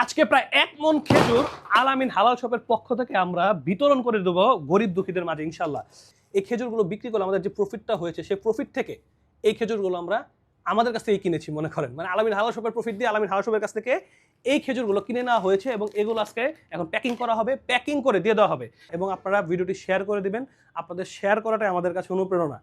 আজকে প্রায় 1 মণ খেজুর আলামিন হালাল শপের পক্ষ থেকে আমরা বিতরণ করে দেবো গরিব দুঃখীদের মাঝে ইনশাল্লাহ। এই খেজুরগুলো বিক্রি করলে আমাদের যে প্রফিটটা হয়েছে সেই প্রফিট থেকে এই খেজুরগুলো আমরা আমাদের কাছ থেকে কিনেছি মনে করেন, মানে আলামিন হালাল শপের প্রফিট দিয়ে আলামিন হালাল শপের কাছ থেকে এই খেজুরগুলো কিনে নেওয়া হয়েছে এবং এগুলো আজকে এখন প্যাকিং করা হবে, প্যাকিং করে দিয়ে দেওয়া হবে এবং আপনারা ভিডিওটি শেয়ার করে দিবেন। আপনাদের শেয়ার করাটাই আমাদের কাছে অনুপ্রেরণা।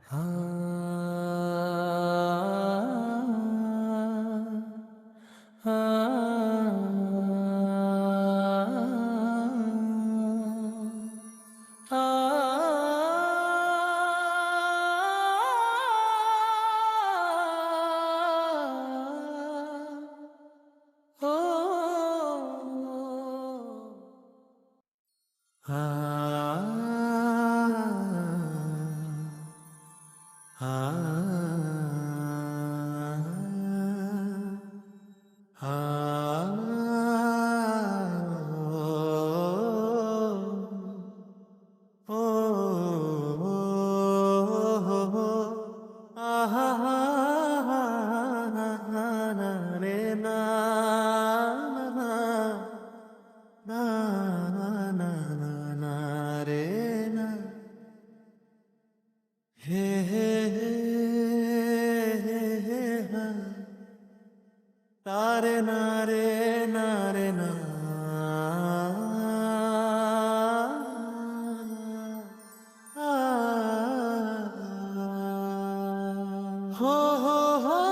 নারে নারে নারে না হো হো হো